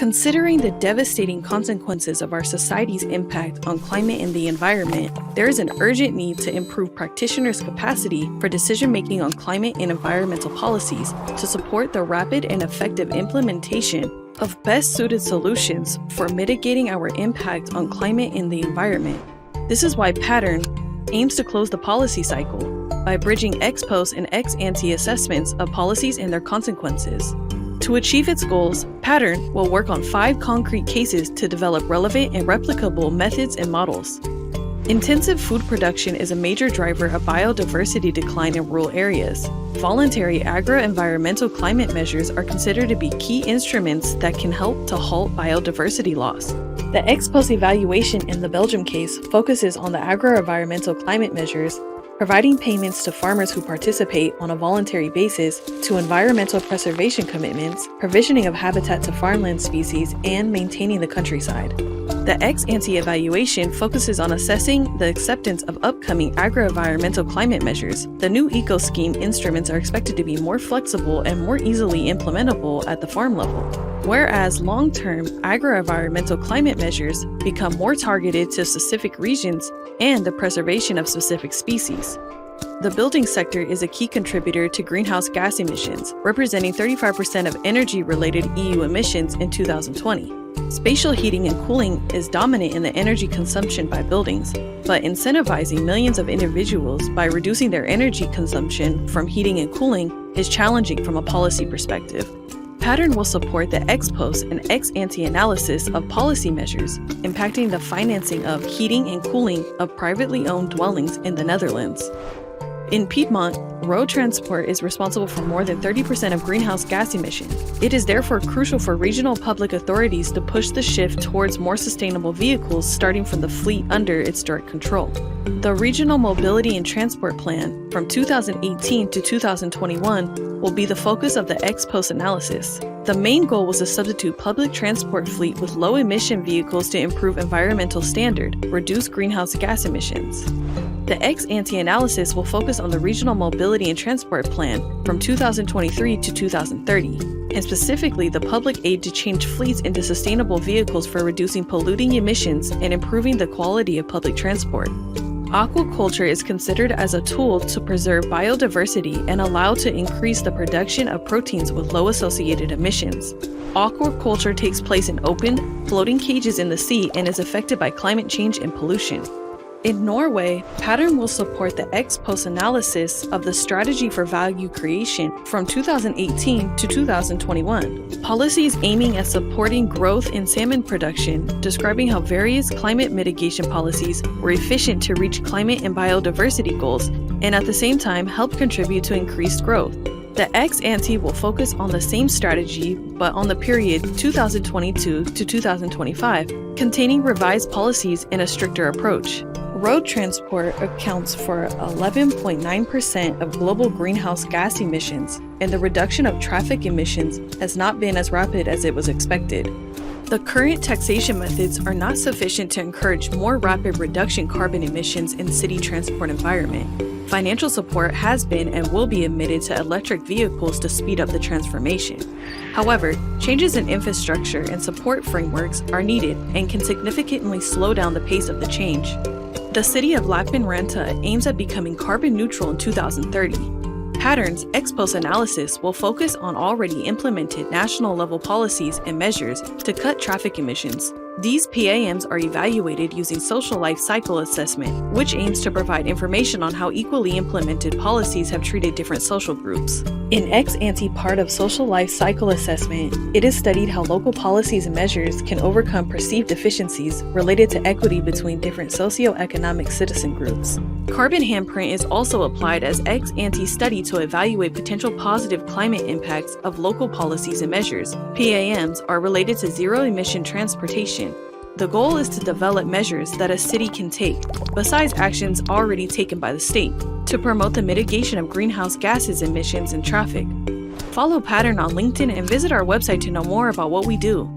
Considering the devastating consequences of our society's impact on climate and the environment, there is an urgent need to improve practitioners' capacity for decision-making on climate and environmental policies to support the rapid and effective implementation of best-suited solutions for mitigating our impact on climate and the environment. This is why Pattern aims to close the policy cycle by bridging ex-post and ex-ante assessments of policies and their consequences. To achieve its goals, Pattern will work on 5 concrete cases to develop relevant and replicable methods and models. Intensive food production is a major driver of biodiversity decline in rural areas. Voluntary agro-environmental climate measures are considered to be key instruments that can help to halt biodiversity loss. The ex-post evaluation in the Belgium case focuses on the agro-environmental climate measures, providing payments to farmers who participate on a voluntary basis to environmental preservation commitments, provisioning of habitat to farmland species, and maintaining the countryside. The ex-ante evaluation focuses on assessing the acceptance of upcoming agro-environmental climate measures. The new eco-scheme instruments are expected to be more flexible and more easily implementable at the farm level, whereas long-term agro-environmental climate measures become more targeted to specific regions and the preservation of specific species. The building sector is a key contributor to greenhouse gas emissions, representing 35% of energy-related EU emissions in 2020. Spatial heating and cooling is dominant in the energy consumption by buildings, but incentivizing millions of individuals by reducing their energy consumption from heating and cooling is challenging from a policy perspective. Pattern will support the ex-post and ex-ante analysis of policy measures impacting the financing of heating and cooling of privately owned dwellings in the Netherlands. In Piedmont, road transport is responsible for more than 30% of greenhouse gas emissions. It is therefore crucial for regional public authorities to push the shift towards more sustainable vehicles starting from the fleet under its direct control. The Regional Mobility and Transport Plan from 2018 to 2021 will be the focus of the ex-post analysis. The main goal was to substitute public transport fleet with low-emission vehicles to improve environmental standard, reduce greenhouse gas emissions. The ex-ante analysis will focus on the Regional Mobility and Transport Plan from 2023 to 2030, and specifically the public aid to change fleets into sustainable vehicles for reducing polluting emissions and improving the quality of public transport. Aquaculture is considered as a tool to preserve biodiversity and allow to increase the production of proteins with low associated emissions. Aquaculture takes place in open, floating cages in the sea and is affected by climate change and pollution. In Norway, Pattern will support the ex-post analysis of the strategy for value creation from 2018 to 2021. Policies aiming at supporting growth in salmon production, describing how various climate mitigation policies were efficient to reach climate and biodiversity goals, and at the same time help contribute to increased growth. The ex-ante will focus on the same strategy, but on the period 2022 to 2025, containing revised policies and a stricter approach. Road transport accounts for 11.9% of global greenhouse gas emissions, and the reduction of traffic emissions has not been as rapid as it was expected. The current taxation methods are not sufficient to encourage more rapid reduction carbon emissions in city transport environment. Financial support has been and will be admitted to electric vehicles to speed up the transformation. However, changes in infrastructure and support frameworks are needed and can significantly slow down the pace of the change. The city of Lappeenranta aims at becoming carbon neutral in 2030. Pattern's ex-post analysis will focus on already implemented national-level policies and measures to cut traffic emissions. These PAMs are evaluated using social life cycle assessment, which aims to provide information on how equally implemented policies have treated different social groups. In ex-ante part of social life cycle assessment, it is studied how local policies and measures can overcome perceived deficiencies related to equity between different socioeconomic citizen groups. Carbon handprint is also applied as ex-ante study to evaluate potential positive climate impacts of local policies and measures. PAMs are related to zero-emission transportation. The goal is to develop measures that a city can take, besides actions already taken by the state, to promote the mitigation of greenhouse gases emissions in traffic. Follow Pattern on LinkedIn and visit our website to know more about what we do.